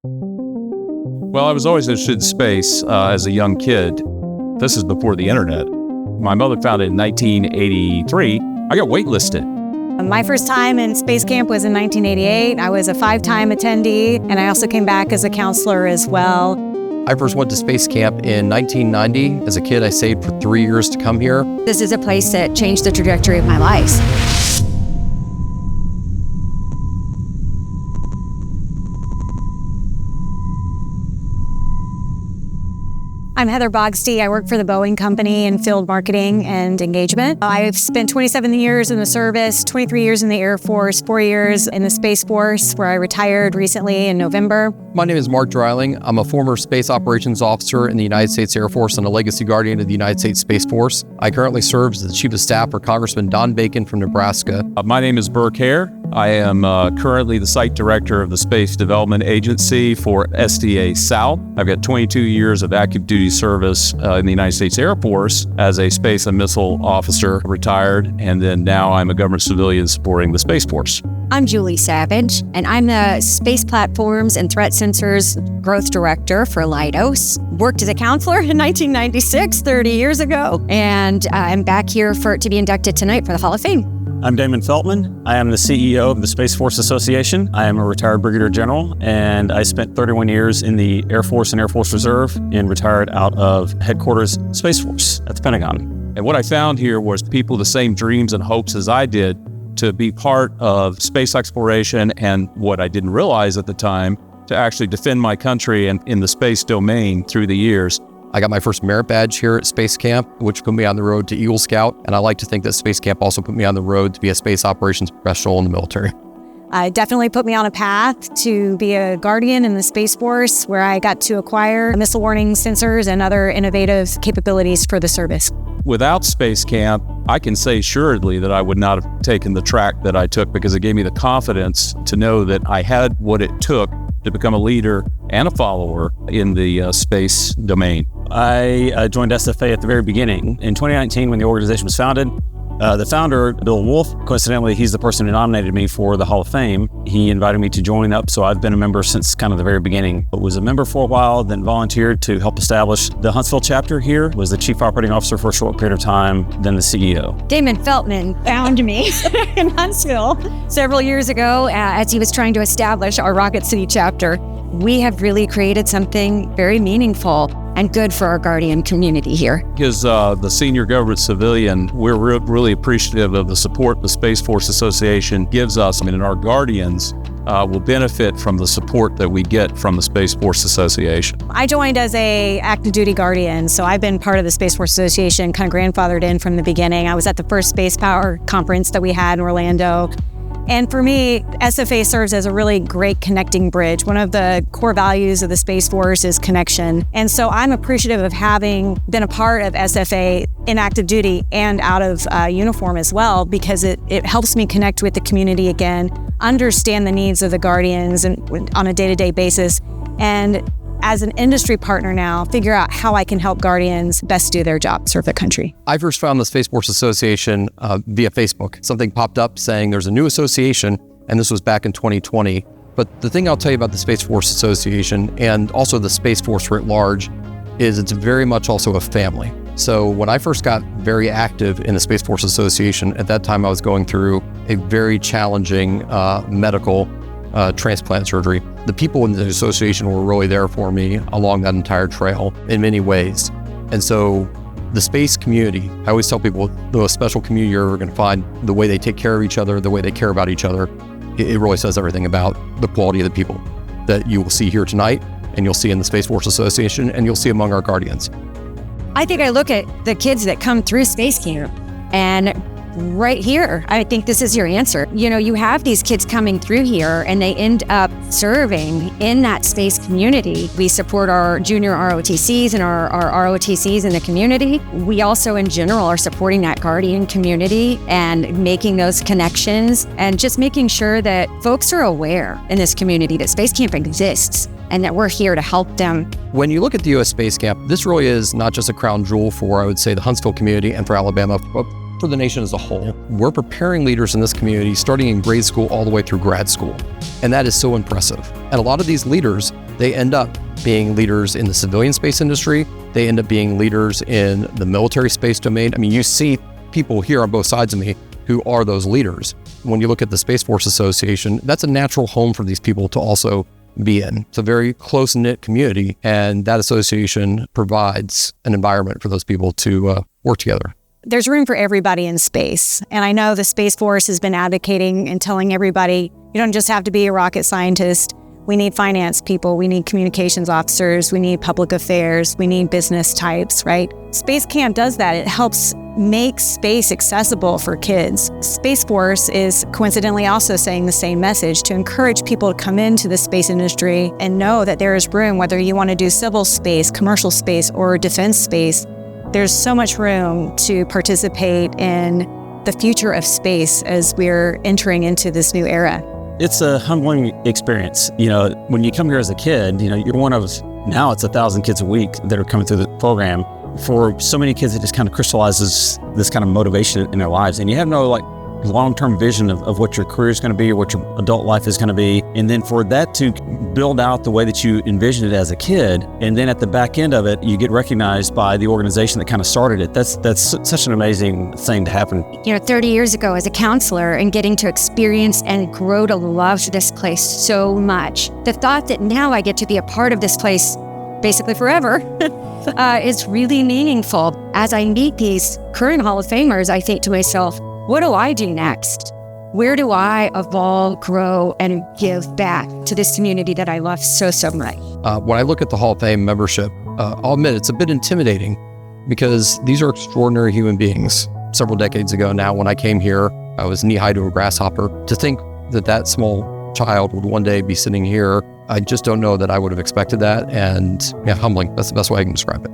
Well, I was always interested in space as a young kid. This is before the internet. My mother found it in 1983. I got waitlisted. My first time in space camp was in 1988. I was a 5-time attendee, and I also came back as a counselor as well. I first went to space camp in 1990. As a kid, I saved for 3 years to come here. This is a place that changed the trajectory of my life. I'm Heather Bogsty. I work for the Boeing Company in field marketing and engagement. I've spent 27 years in the service, 23 years in the Air Force, 4 years in the Space Force, where I retired recently in November. My name is Mark Dreiling. I'm a former space operations officer in the United States Air Force and a legacy guardian of the United States Space Force. I currently serve as the Chief of Staff for Congressman Don Bacon from Nebraska. My name is Burke Hare. I am currently the site director of the Space Development Agency for SDA South. I've got 22 years of active duty service in the United States Air Force as a space and missile officer, retired, and then now I'm a government civilian supporting the Space Force. I'm Julie Savage, and I'm the Space Platforms and Threat Sensors Growth Director for Leidos. Worked as a counselor in 1996, 30 years ago, and I'm back here to be inducted tonight for the Hall of Fame. I'm Damon Feltman. I am the CEO of the Space Force Association. I am a retired Brigadier General, and I spent 31 years in the Air Force and Air Force Reserve and retired out of headquarters Space Force at the Pentagon. And what I found here was people with the same dreams and hopes as I did to be part of space exploration, and what I didn't realize at the time, to actually defend my country and in the space domain through the years. I got my first merit badge here at Space Camp, which put me on the road to Eagle Scout, and I like to think that Space Camp also put me on the road to be a space operations professional in the military. It definitely put me on a path to be a guardian in the Space Force, where I got to acquire missile warning sensors and other innovative capabilities for the service. Without Space Camp, I can say assuredly that I would not have taken the track that I took, because it gave me the confidence to know that I had what it took to become a leader and a follower in the space domain. I joined SFA at the very beginning. In 2019, when the organization was founded, the founder, Bill Woolf, coincidentally, he's the person who nominated me for the Hall of Fame. He invited me to join up, so I've been a member since kind of the very beginning. I was a member for a while, then volunteered to help establish the Huntsville chapter here, was the Chief Operating Officer for a short period of time, then the CEO. Damon Feltman found me in Huntsville several years ago as he was trying to establish our Rocket City chapter. We have really created something very meaningful and good for our guardian community here. As the senior government civilian, we're really appreciative of the support the Space Force Association gives us. And our guardians will benefit from the support that we get from the Space Force Association. I joined as a active duty guardian, so I've been part of the Space Force Association, kind of grandfathered in from the beginning. I was at the first Space Power conference that we had in Orlando. And for me, SFA serves as a really great connecting bridge. One of the core values of the Space Force is connection. And so I'm appreciative of having been a part of SFA in active duty and out of uniform as well, because it helps me connect with the community again, understand the needs of the guardians and on a day-to-day basis, and as an industry partner now, figure out how I can help guardians best do their job, serve the country. I first found the Space Force Association via Facebook. Something popped up saying there's a new association, and this was back in 2020. But the thing I'll tell you about the Space Force Association, and also the Space Force writ large, is it's very much also a family. So when I first got very active in the Space Force Association, at that time I was going through a very challenging medical transplant surgery. The people in the association were really there for me along that entire trail in many ways. And so the space community, I always tell people, the special community you're going to find, the way they take care of each other, the way they care about each other, it really says everything about the quality of the people that you will see here tonight, and you'll see in the Space Force Association, and you'll see among our guardians. I think I look at the kids that come through Space Camp, and right here, I think this is your answer. You have these kids coming through here and they end up serving in that space community. We support our junior ROTCs and our ROTCs in the community. We also, in general, are supporting that guardian community and making those connections and just making sure that folks are aware in this community that Space Camp exists and that we're here to help them. When you look at the U.S. Space Camp, this really is not just a crown jewel for, I would say, the Huntsville community and for Alabama, but for the nation as a whole. We're preparing leaders in this community starting in grade school all the way through grad school. And that is so impressive. And a lot of these leaders, they end up being leaders in the civilian space industry. They end up being leaders in the military space domain. I mean, you see people here on both sides of me who are those leaders. When you look at the Space Force Association, that's a natural home for these people to also be in. It's a very close-knit community, and that association provides an environment for those people to work together. There's room for everybody in space. And I know the Space Force has been advocating and telling everybody, you don't just have to be a rocket scientist. We need finance people, we need communications officers, we need public affairs, we need business types, right? Space Camp does that. It helps make space accessible for kids. Space Force is coincidentally also saying the same message to encourage people to come into the space industry and know that there is room, whether you want to do civil space, commercial space, or defense space. There's so much room to participate in the future of space as we're entering into this new era. It's a humbling experience. You know, when you come here as a kid, you know, you're one of, now it's 1,000 kids a week that are coming through the program. For so many kids, it just kind of crystallizes this kind of motivation in their lives. And you have no like long-term vision of what your career is going to be or what your adult life is going to be. And then for that to build out the way that you envisioned it as a kid, and then at the back end of it, you get recognized by the organization that kind of started it. That's such an amazing thing to happen. You know, 30 years ago as a counselor and getting to experience and grow to love this place so much. The thought that now I get to be a part of this place basically forever is really meaningful. As I meet these current Hall of Famers, I think to myself, what do I do next? Where do I evolve, grow, and give back to this community that I love so, so much? When I look at the Hall of Fame membership, I'll admit it's a bit intimidating because these are extraordinary human beings. Several decades ago now, when I came here, I was knee-high to a grasshopper. To think that that small child would one day be sitting here, I just don't know that I would have expected that. And yeah, humbling. That's the best way I can describe it.